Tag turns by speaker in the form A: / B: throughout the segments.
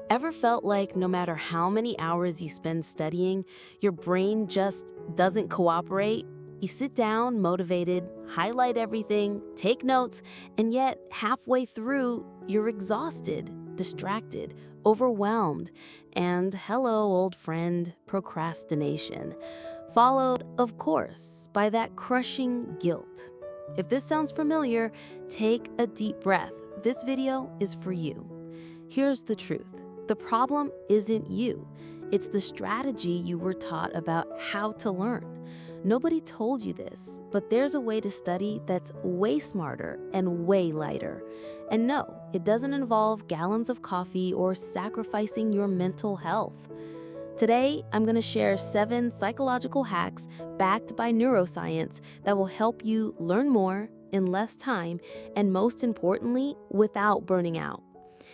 A: Ever felt like no matter how many hours you spend studying, your brain just doesn't cooperate? You sit down, motivated, highlight everything, take notes, and yet halfway through, you're exhausted, distracted, overwhelmed, and hello, old friend, procrastination. Followed, of course, by that crushing guilt. If this sounds familiar, take a deep breath. This video is for you. Here's the truth. The problem isn't you. It's the strategy you were taught about how to learn. Nobody told you this, but there's a way to study that's way smarter and way lighter. And no, it doesn't involve gallons of coffee or sacrificing your mental health. Today, I'm going to share 7 psychological hacks backed by neuroscience that will help you learn more in less time and, most importantly, without burning out.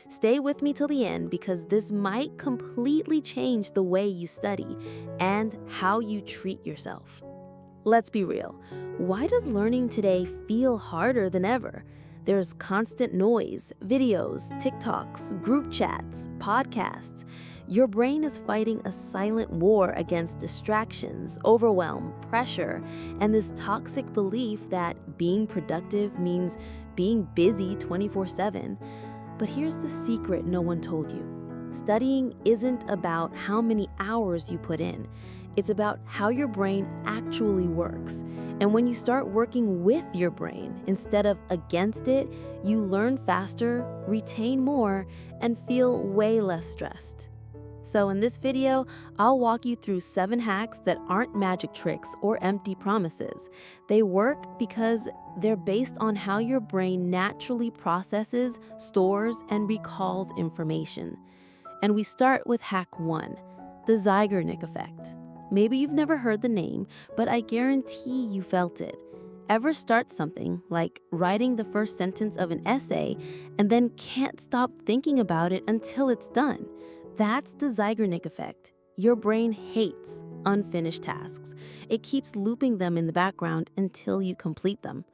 A: Stay with me till the end because this might completely change the way you study and how you treat yourself. Let's be real. Why does learning today feel harder than ever? There's constant noise, videos, TikToks, group chats, podcasts. Your brain is fighting a silent war against distractions, overwhelm, pressure, and this toxic belief that being productive means being busy 24/7. But here's the secret no one told you. Studying isn't about how many hours you put in. It's about how your brain actually works. And when you start working with your brain instead of against it, you learn faster, retain more, and feel way less stressed. So in this video, I'll walk you through 7 hacks that aren't magic tricks or empty promises. They work because they're based on how your brain naturally processes, stores, and recalls information. And we start with hack 1, the Zeigarnik effect. Maybe you've never heard the name, but I guarantee you felt it. Ever start something, like writing the first sentence of an essay, and then can't stop thinking about it until it's done? That's the Zeigarnik effect. Your brain hates unfinished tasks. It keeps looping them in the background until you complete them.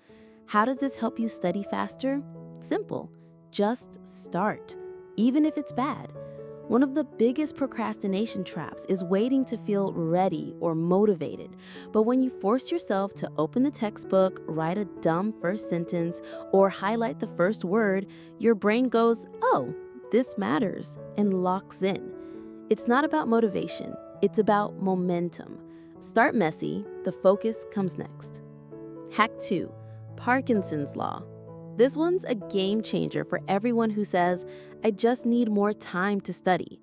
A: How does this help you study faster? Simple. Just start, even if it's bad. One of the biggest procrastination traps is waiting to feel ready or motivated. But when you force yourself to open the textbook, write a dumb first sentence, or highlight the first word, your brain goes, "Oh, this matters," and locks in. It's not about motivation, it's about momentum. Start messy, the focus comes next. Hack 2, Parkinson's Law. This one's a game changer for everyone who says, "I just need more time to study."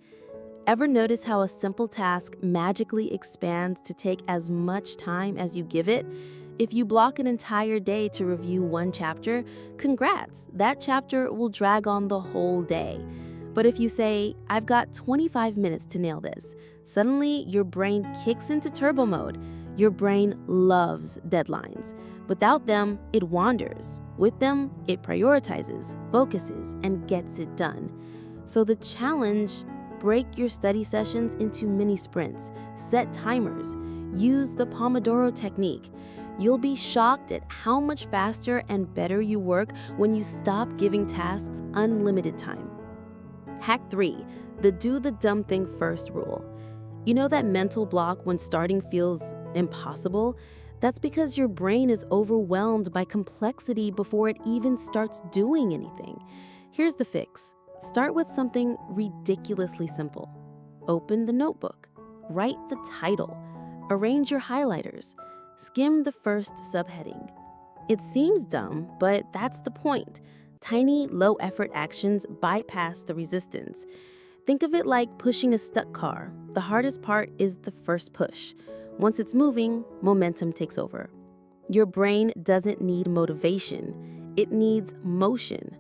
A: Ever notice how a simple task magically expands to take as much time as you give it? If you block an entire day to review one chapter, congrats, that chapter will drag on the whole day. But if you say, "I've got 25 minutes to nail this," suddenly your brain kicks into turbo mode. Your brain loves deadlines. Without them, it wanders. With them, it prioritizes, focuses, and gets it done. So the challenge: break your study sessions into mini sprints, set timers, use the Pomodoro technique. You'll be shocked at how much faster and better you work when you stop giving tasks unlimited time. Hack 3, the do the dumb thing first rule. You know that mental block when starting feels impossible? That's because your brain is overwhelmed by complexity before it even starts doing anything. Here's the fix. Start with something ridiculously simple. Open the notebook. Write the title. Arrange your highlighters. Skim the first subheading. It seems dumb, but that's the point. Tiny, low-effort actions bypass the resistance. Think of it like pushing a stuck car. The hardest part is the first push. Once it's moving, momentum takes over. Your brain doesn't need motivation. It needs motion.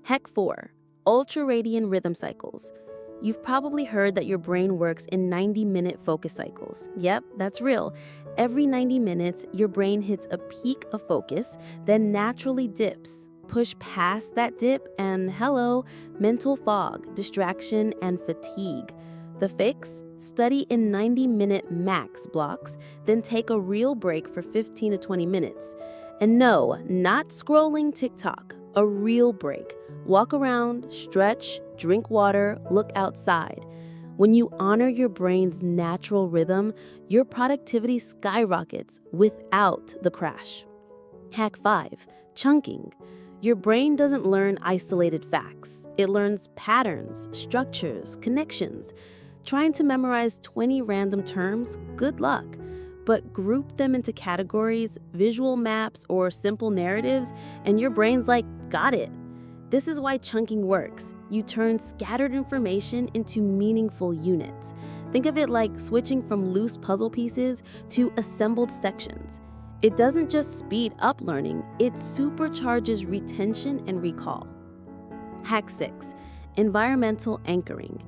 A: Hack 4, ultradian rhythm cycles. You've probably heard that your brain works in 90-minute focus cycles. Yep, that's real. Every 90 minutes, your brain hits a peak of focus, then naturally dips. Push past that dip and hello, mental fog, distraction, and fatigue. The fix? Study in 90-minute max blocks, then take a real break for 15 to 20 minutes. And no, not scrolling TikTok. A real break. Walk around, stretch, drink water, look outside. When you honor your brain's natural rhythm, your productivity skyrockets without the crash. Hack 5. Chunking. Your brain doesn't learn isolated facts. It learns patterns, structures, connections. Trying to memorize 20 random terms? Good luck. But group them into categories, visual maps, or simple narratives, and your brain's like, got it. This is why chunking works. You turn scattered information into meaningful units. Think of it like switching from loose puzzle pieces to assembled sections. It doesn't just speed up learning, it supercharges retention and recall. Hack 6. Environmental anchoring.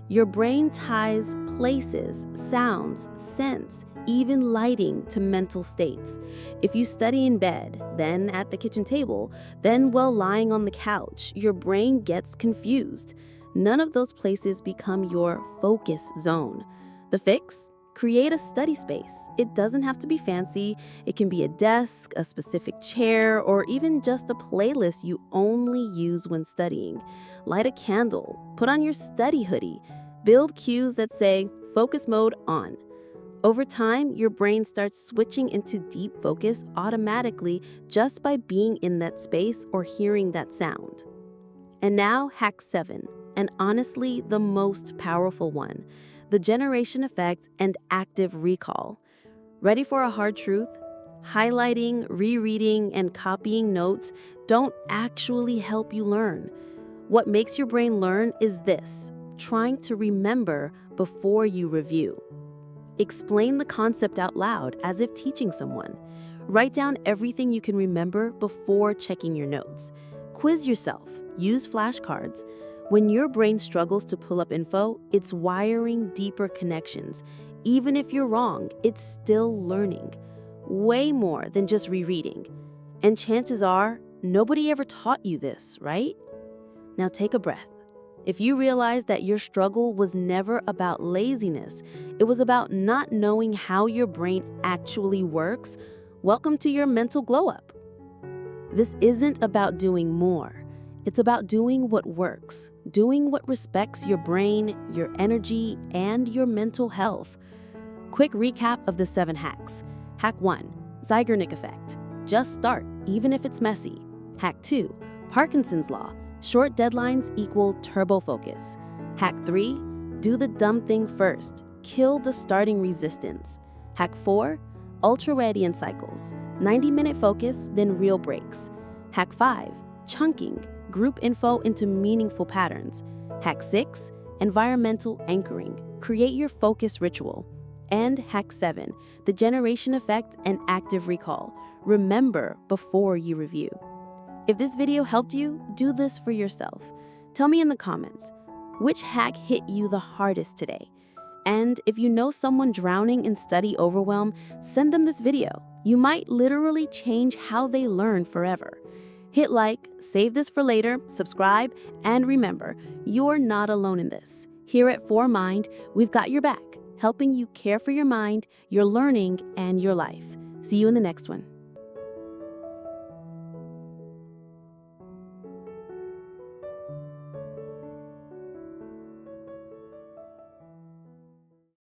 A: Your brain ties places, sounds, scents, even lighting to mental states. If you study in bed, then at the kitchen table, then while lying on the couch, your brain gets confused. None of those places become your focus zone. The fix? Create a study space. It doesn't have to be fancy. It can be a desk, a specific chair, or even just a playlist you only use when studying. Light a candle, put on your study hoodie, build cues that say, focus mode on. Over time, your brain starts switching into deep focus automatically just by being in that space or hearing that sound. And now, hack 7, and honestly, the most powerful one, the generation effect and active recall. Ready for a hard truth? Highlighting, rereading, and copying notes don't actually help you learn. What makes your brain learn is this: trying to remember before you review. Explain the concept out loud as if teaching someone. Write down everything you can remember before checking your notes. Quiz yourself. Use flashcards. When your brain struggles to pull up info, it's wiring deeper connections. Even if you're wrong, it's still learning. Way more than just rereading. And chances are, nobody ever taught you this, right? Now take a breath. If you realize that your struggle was never about laziness, it was about not knowing how your brain actually works, welcome to your mental glow up. This isn't about doing more. It's about doing what works, doing what respects your brain, your energy, and your mental health. Quick recap of the 7 hacks. Hack 1, Zeigarnik effect. Just start, even if it's messy. Hack 2, Parkinson's law. Short deadlines equal turbo focus. Hack 3, do the dumb thing first. Kill the starting resistance. Hack 4, ultra-radiant cycles. 90-minute focus, then real breaks. Hack 5, chunking. Group info into meaningful patterns. Hack 6, environmental anchoring. Create your focus ritual. And hack 7, the generation effect and active recall. Remember before you review. If this video helped you, do this for yourself. Tell me in the comments, which hack hit you the hardest today? And if you know someone drowning in study overwhelm, send them this video. You might literally change how they learn forever. Hit like, save this for later, subscribe, and remember, you're not alone in this. Here at 4Mind, we've got your back, helping you care for your mind, your learning, and your life. See you in the next one.